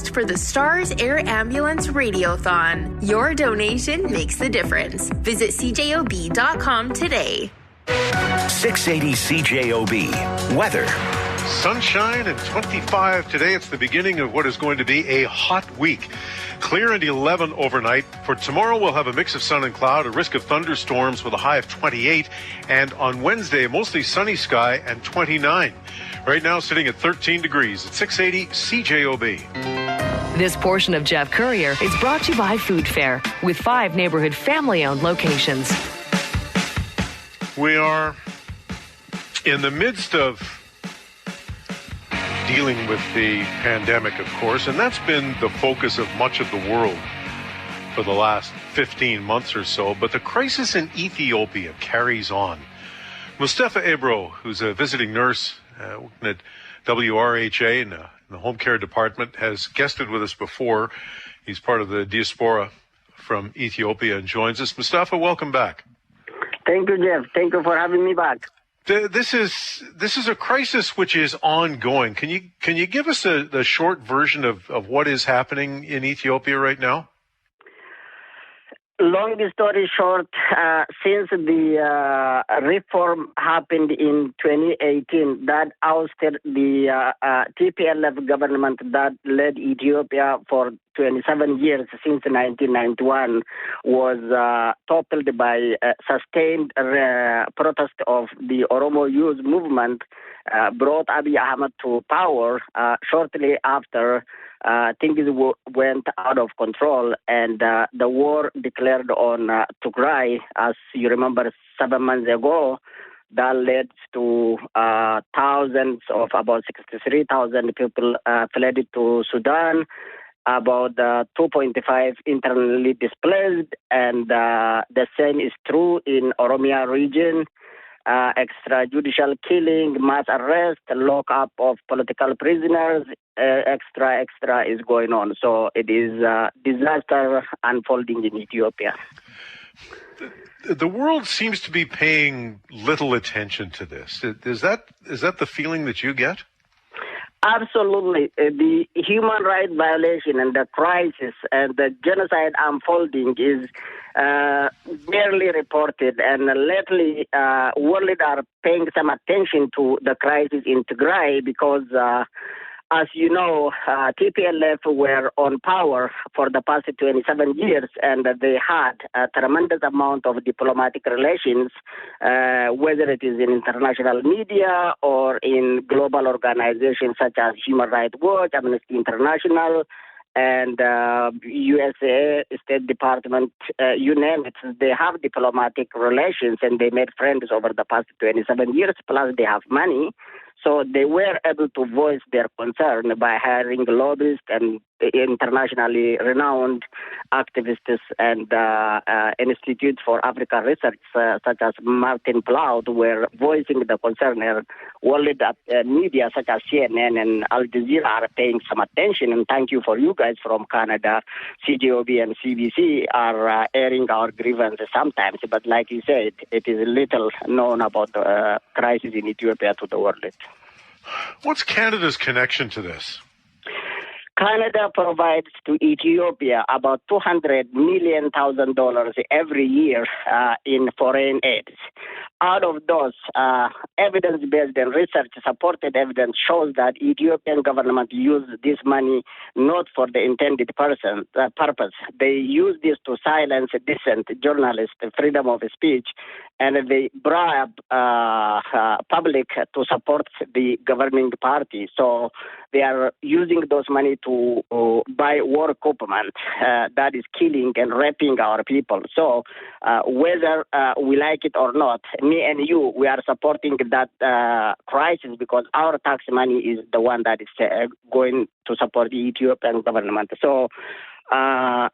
For the Stars Air Ambulance Radiothon. Your donation makes the difference. Visit cjob.com today. 680 CJOB. Weather. Sunshine and 25 today. It's the beginning of what is going to be a hot week. Clear and 11 overnight. For tomorrow, we'll have a mix of sun and cloud, a risk of thunderstorms with a high of 28. And on Wednesday, mostly sunny sky and 29. Right now, sitting at 13 degrees at 680 CJOB. This portion of Jeff Courier is brought to you by Food Fair, with 5 neighborhood family-owned locations. We are in the midst of dealing with the pandemic, of course, and that's been the focus of much of the world for the last 15 months or so. But the crisis in Ethiopia carries on. Mustafa Ebro, who's a visiting nurse working at WRHA in the home care department, has guested with us before. He's part of the diaspora from Ethiopia and joins us. Mustafa, welcome back. Thank you, Jeff. Thank you for having me back. This is a crisis which is ongoing. Can you give us the short version of what is happening in Ethiopia right now? Long story short, since the reform happened in 2018, that ousted the TPLF government that led Ethiopia for 27 years since 1991, was toppled by sustained protest of the Oromo Youth Movement, brought Abiy Ahmed to power. Shortly after, things went out of control, and the war declared on Tigray, as you remember, 7 months ago. That led to thousands of, about 63,000 people fled to Sudan, about 2.5 internally displaced, and the same is true in Oromia region. Extrajudicial killing, mass arrest, lockup of political prisoners, extra is going on. So it is a disaster unfolding in Ethiopia. The world seems to be paying little attention to this. Is that the feeling that you get? Absolutely. The human rights violation and the crisis and the genocide unfolding is barely reported. And lately, world are paying some attention to the crisis in Tigray because, as you know, TPLF were on power for the past 27 years, and they had a tremendous amount of diplomatic relations, whether it is in international media or in global organizations such as Human Rights Watch, Amnesty International, and USA, State Department, you name it. They have diplomatic relations, and they made friends over the past 27 years, plus they have money. So they were able to voice their concern by hiring lobbyists and internationally renowned activists and institutes for African research, such as Martin Plaut, were voicing the concern. World media such as CNN and Al Jazeera are paying some attention, and thank you for you guys from Canada, CJOB and CBC are airing our grievances sometimes. But like you said, it is little known about the crisis in Ethiopia to the world. What's Canada's connection to this? Canada provides to Ethiopia about $200 million every year in foreign aid. Out of those, evidence-based and research-supported evidence shows that Ethiopian government used this money not for the intended purpose. They use this to silence dissent, journalists, freedom of speech, and they bribe public to support the governing party. So they are using those money to buy war equipment that is killing and raping our people. So whether we like it or not, me and you, we are supporting that crisis because our tax money is the one that is going to support the Ethiopian government. So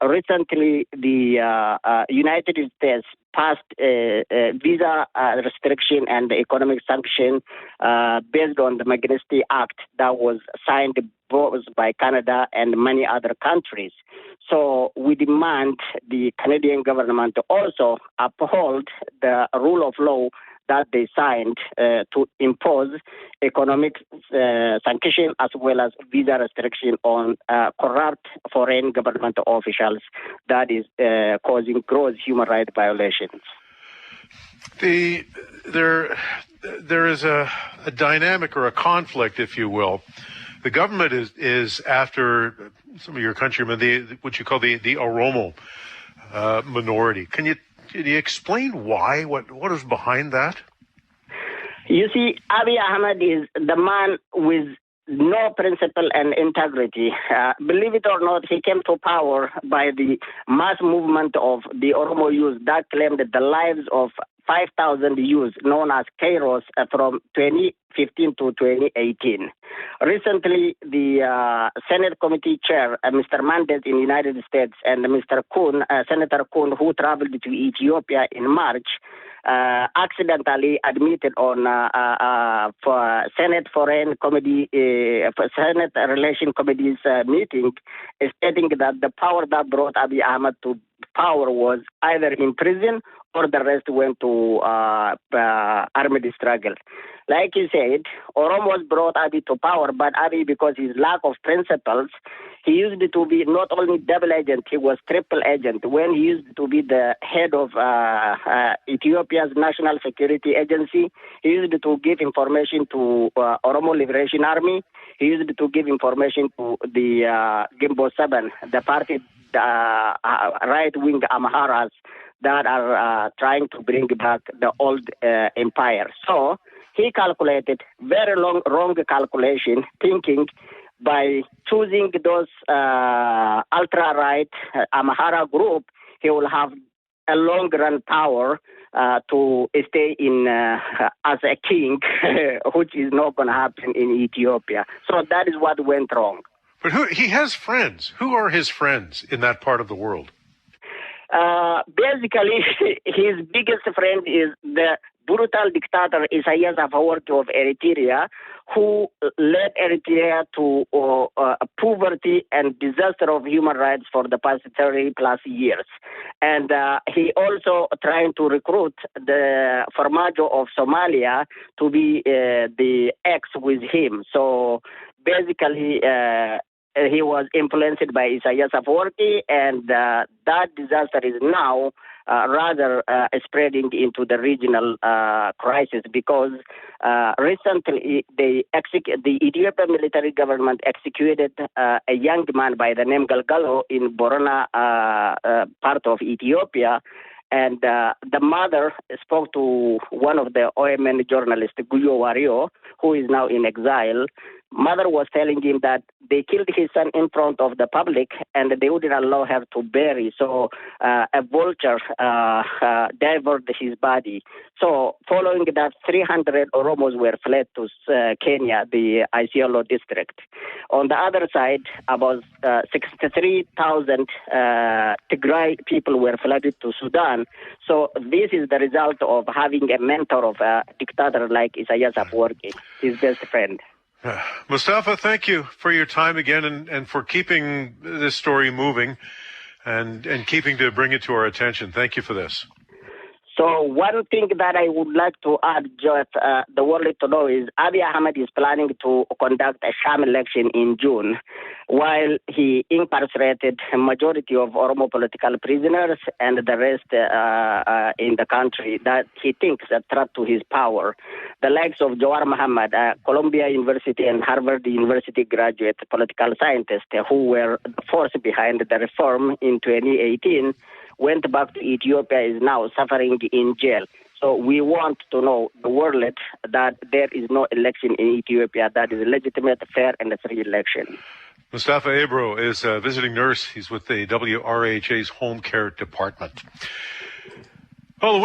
recently, the United States passed a visa restriction and economic sanction based on the Magnitsky Act that was signed both by Canada and many other countries. So we demand the Canadian government to also uphold the rule of law that they signed to impose economic sanction as well as visa restriction on corrupt foreign government officials that is causing gross human rights violations. There is a dynamic or a conflict, if you will. The government is after some of your countrymen, what you call the Oromo minority. Can you explain why? What is behind that? You see, Abiy Ahmed is the man with no principle and integrity. Believe it or not, he came to power by the mass movement of the Oromo youth that claimed the lives of 5,000 youths known as Kairos from 2015 to 2018. Recently, the Senate Committee Chair, Mr. Mendes in the United States, and Mr. Kuhn, Senator Kuhn, who traveled to Ethiopia in March, accidentally admitted on for Senate Foreign Committee, Senate Relation Committee's meeting, stating that the power that brought Abiy Ahmed to power was either in prison or the rest went to armed struggle. Like you said, Oromos brought Abiy to power, but Abiy, because his lack of principles, he used to be not only double agent, he was triple agent. When he used to be the head of Ethiopia's National Security Agency, he used to give information to Oromo Liberation Army. He used to give information to the Gimbo 7, the party, right-wing Amharas that are trying to bring back the old empire. So he calculated very wrong calculation, thinking by choosing those ultra-right Amhara group, he will have a long-run power to stay in as a king, which is not going to happen in Ethiopia. So that is what went wrong. But he has friends. Who are his friends in that part of the world? Basically, his biggest friend is the brutal dictator Isaias Afwerki of Eritrea, who led Eritrea to poverty and disaster of human rights for the past 30+ years. And he also trying to recruit the Farmajo of Somalia to be the ex with him. So basically, he was influenced by Isaias Afwerki, and that disaster is now rather spreading into the regional crisis because recently the Ethiopian military government executed a young man by the name Galgalo in Borona part of Ethiopia. And the mother spoke to one of the OMN journalists, Guyo Wario, who is now in exile. Mother was telling him that they killed his son in front of the public and they wouldn't allow her to bury. So a vulture devoured his body. So following that, 300 Oromos were fled to Kenya, the Isiolo district. On the other side, about 63,000 Tigray people were flooded to Sudan. So this is the result of having a mentor of a dictator like Isaias Afwerki, his best friend. Mustafa, thank you for your time again and for keeping this story moving and keeping to bring it to our attention. Thank you for this. So one thing that I would like to add, just the world to know, is Abiy Ahmed is planning to conduct a sham election in June, while he incarcerated a majority of Oromo political prisoners and the rest in the country that he thinks a threat to his power. The likes of Jawar Mohammed, Columbia University and Harvard University graduate political scientist who were the force behind the reform in 2018, went back to Ethiopia, is now suffering in jail. So we want to know, the world, that there is no election in Ethiopia that is a legitimate, fair, and a free election. Mustafa Abro is a visiting nurse. He's with the WRHA's Home Care Department. Oh,